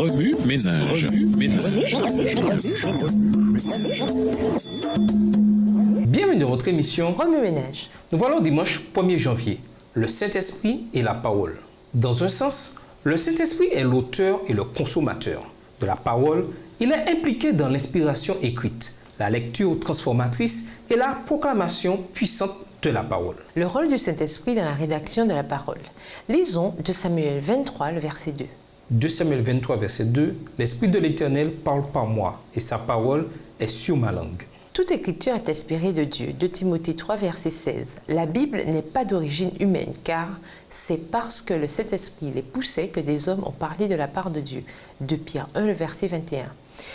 Revue Ménage. Bienvenue dans votre émission Revue Ménage. Nous voilà au dimanche 1er janvier, le Saint-Esprit et la parole. Dans un sens, le Saint-Esprit est l'auteur et le consommateur de la parole. Il est impliqué dans l'inspiration écrite, la lecture transformatrice et la proclamation puissante de la parole. Le rôle du Saint-Esprit dans la rédaction de la parole. Lisons 2 Samuel 23, le verset 2. 2 Samuel 23, verset 2, « L'Esprit de l'Éternel parle par moi, et sa parole est sur ma langue. » Toute écriture est inspirée de Dieu. 2 Timothée 3, verset 16. La Bible n'est pas d'origine humaine, car c'est parce que le Saint-Esprit les poussait que des hommes ont parlé de la part de Dieu. 2 Pierre 1, le verset 21.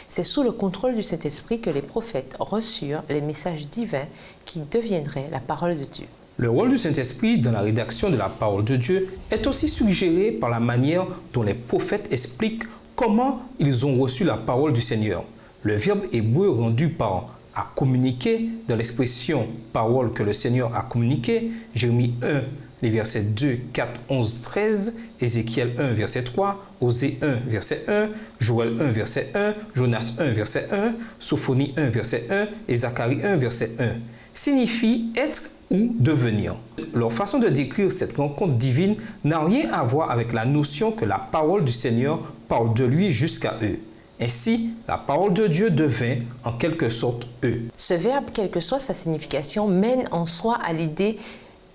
C'est sous le contrôle du Saint-Esprit que les prophètes reçurent les messages divins qui deviendraient la parole de Dieu. Le rôle du Saint-Esprit dans la rédaction de la parole de Dieu est aussi suggéré par la manière dont les prophètes expliquent comment ils ont reçu la parole du Seigneur. Le verbe hébreu rendu par « a communiqué » dans l'expression « parole que le Seigneur a communiquée », Jérémie 1, les versets 2, 4, 11, 13, Ézéchiel 1, verset 3, Osée 1, verset 1, Joël 1, verset 1, Jonas 1, verset 1, Sophonie 1, verset 1 et Zacharie 1, verset 1, signifie être ou devenir. Leur façon de décrire cette rencontre divine n'a rien à voir avec la notion que la parole du Seigneur parle de lui jusqu'à eux. Ainsi, la parole de Dieu devint en quelque sorte eux. Ce verbe, quelle que soit sa signification, mène en soi à l'idée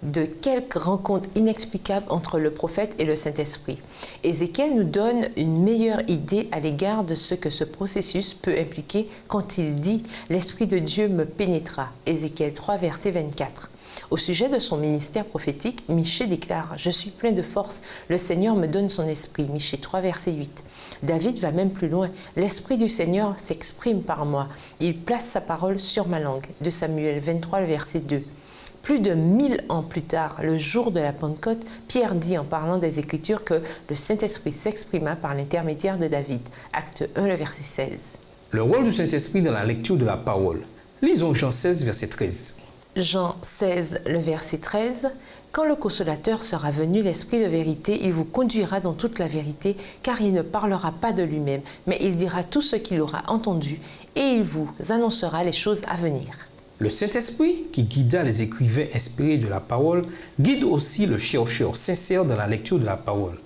de quelque rencontre inexplicable entre le prophète et le Saint-Esprit. Ézéchiel nous donne une meilleure idée à l'égard de ce que ce processus peut impliquer quand il dit « L'Esprit de Dieu me pénétra » Ézéchiel 3, verset 24. Au sujet de son ministère prophétique, Michée déclare « Je suis plein de force, le Seigneur me donne son esprit » Michée 3, verset 8. David va même plus loin. « L'Esprit du Seigneur s'exprime par moi. Il place sa parole sur ma langue » 2 Samuel 23, verset 2. Plus de 1000 ans plus tard, le jour de la Pentecôte, Pierre dit en parlant des Écritures que le Saint-Esprit s'exprima par l'intermédiaire de David. Acte 1, le verset 16. Le rôle du Saint-Esprit dans la lecture de la parole. Lisons Jean 16, verset 13. Jean 16, le verset 13. « Quand le Consolateur sera venu, l'Esprit de vérité, il vous conduira dans toute la vérité, car il ne parlera pas de lui-même, mais il dira tout ce qu'il aura entendu, et il vous annoncera les choses à venir. » Le Saint-Esprit, qui guida les écrivains inspirés de la parole, guide aussi le chercheur sincère dans la lecture de la parole.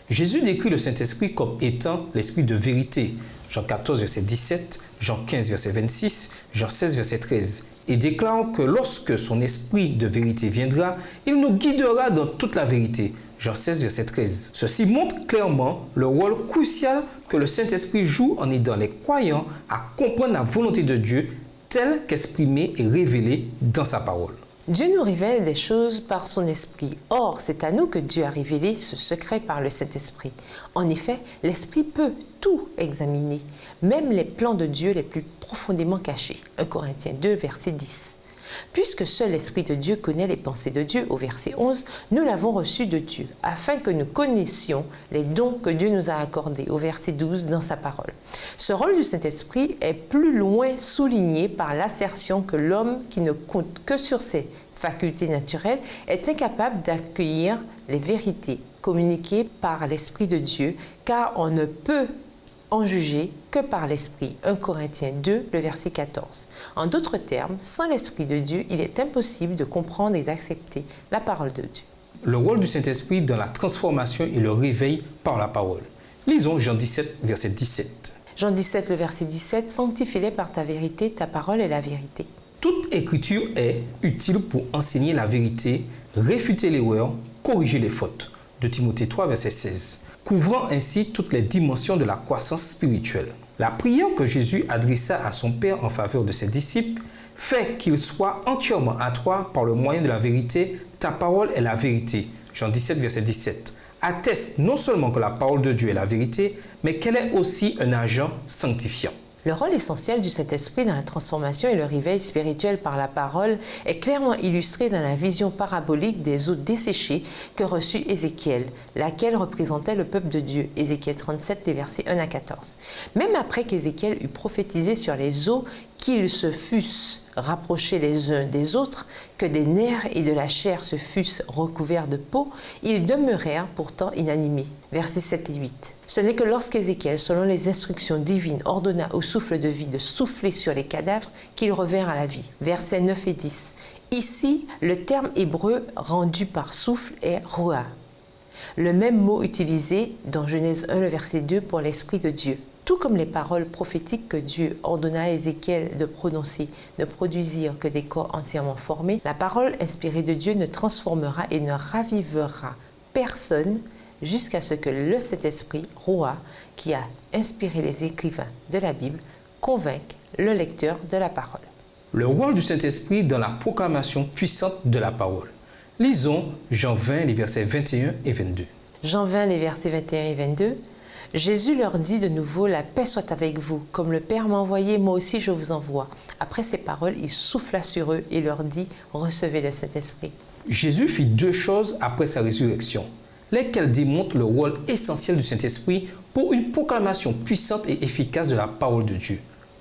Jésus décrit le Saint-Esprit comme étant l'Esprit de vérité, Jean 14, verset 17, Jean 15, verset 26, Jean 16, verset 13, et déclare que lorsque son Esprit de vérité viendra, il nous guidera dans toute la vérité, Jean 16, verset 13. Ceci montre clairement le rôle crucial que le Saint-Esprit joue en aidant les croyants à comprendre la volonté de Dieu telle qu'exprimée et révélée dans sa parole. Dieu nous révèle des choses par son Esprit. Or, c'est à nous que Dieu a révélé ce secret par le Saint-Esprit. En effet, l'Esprit peut tout examiner, même les plans de Dieu les plus profondément cachés. 1 Corinthiens 2, verset 10. Puisque seul l'Esprit de Dieu connaît les pensées de Dieu, au verset 11, nous l'avons reçu de Dieu, afin que nous connaissions les dons que Dieu nous a accordés, au verset 12, dans sa parole. Ce rôle du Saint-Esprit est plus loin souligné par l'assertion que l'homme qui ne compte que sur ses facultés naturelles est incapable d'accueillir les vérités communiquées par l'Esprit de Dieu, car on ne peut en juger que par l'Esprit. 1 Corinthiens 2, le verset 14. En d'autres termes, sans l'Esprit de Dieu, il est impossible de comprendre et d'accepter la parole de Dieu. Le rôle du Saint-Esprit dans la transformation et le réveil par la parole. Lisons Jean 17, verset 17. Jean 17, le verset 17. « Sanctifie-les par ta vérité, ta parole est la vérité. » Toute écriture est utile pour enseigner la vérité, réfuter l'erreur, corriger les fautes. 2 Timothée 3, verset 16. Couvrant ainsi toutes les dimensions de la croissance spirituelle. La prière que Jésus adressa à son Père en faveur de ses disciples fait qu'ils soient entièrement à toi par le moyen de la vérité. Ta parole est la vérité. Jean 17, verset 17. Atteste non seulement que la parole de Dieu est la vérité, mais qu'elle est aussi un agent sanctifiant. Le rôle essentiel du Saint-Esprit dans la transformation et le réveil spirituel par la parole est clairement illustré dans la vision parabolique des eaux desséchées que reçut Ézéchiel, laquelle représentait le peuple de Dieu, Ézéchiel 37, des versets 1 à 14. Même après qu'Ézéchiel eut prophétisé sur les eaux qu'ils se fussent rapprochés les uns des autres, que des nerfs et de la chair se fussent recouverts de peau, ils demeurèrent pourtant inanimés. Versets 7 et 8. Ce n'est que lorsqu'Ézéchiel, selon les instructions divines, ordonna au souffle de vie de souffler sur les cadavres qu'ils revinrent à la vie. Versets 9 et 10. Ici, le terme hébreu rendu par souffle est ruah, le même mot utilisé dans Genèse 1, le verset 2 pour l'Esprit de Dieu. Tout comme les paroles prophétiques que Dieu ordonna à Ézéchiel de prononcer ne produisirent que des corps entièrement formés, la parole inspirée de Dieu ne transformera et ne ravivera personne jusqu'à ce que le Saint-Esprit, Ruah, qui a inspiré les écrivains de la Bible, convainque le lecteur de la parole. Le rôle du Saint-Esprit dans la proclamation puissante de la parole. Lisons Jean 20, les versets 21 et 22. Jean 20, les versets 21 et 22. Jésus leur dit de nouveau, « La paix soit avec vous. Comme le Père m'a envoyé, moi aussi je vous envoie. » Après ces paroles, il souffla sur eux et leur dit, « Recevez le Saint-Esprit. » Jésus fit deux choses après sa résurrection, lesquelles démontrent le rôle essentiel du Saint-Esprit pour une proclamation puissante et efficace de la parole de Dieu.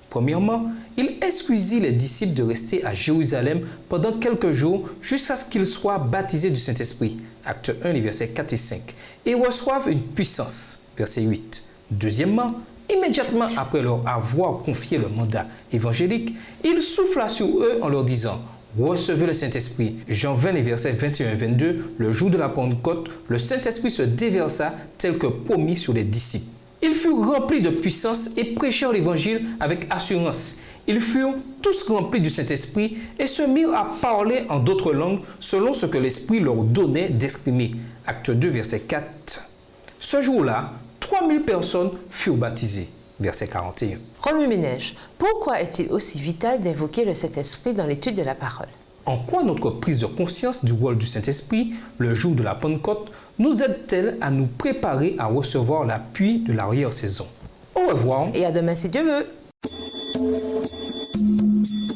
Premièrement, il instruisit les disciples de rester à Jérusalem pendant quelques jours jusqu'à ce qu'ils soient baptisés du Saint-Esprit, Actes 1, les versets 4 et 5, et reçoivent une puissance, verset 8. Deuxièmement, immédiatement après leur avoir confié le mandat évangélique, il souffla sur eux en leur disant « Recevez le Saint-Esprit ». Jean 20, les versets 21 et 22, le jour de la Pentecôte, le Saint-Esprit se déversa tel que promis sur les disciples. Ils furent remplis de puissance et prêchèrent l'évangile avec assurance. Ils furent tous remplis du Saint-Esprit et se mirent à parler en d'autres langues selon ce que l'Esprit leur donnait d'exprimer. Acte 2, verset 4. Ce jour-là, 3000 personnes furent baptisées. Verset 41. Remue-ménage, pourquoi est-il aussi vital d'invoquer le Saint-Esprit dans l'étude de la parole? En quoi notre prise de conscience du rôle du Saint-Esprit, le jour de la Pentecôte, nous aide-t-elle à nous préparer à recevoir l'appui de l'arrière-saison? Au revoir. Et à demain si Dieu veut.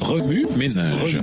Remue-ménage.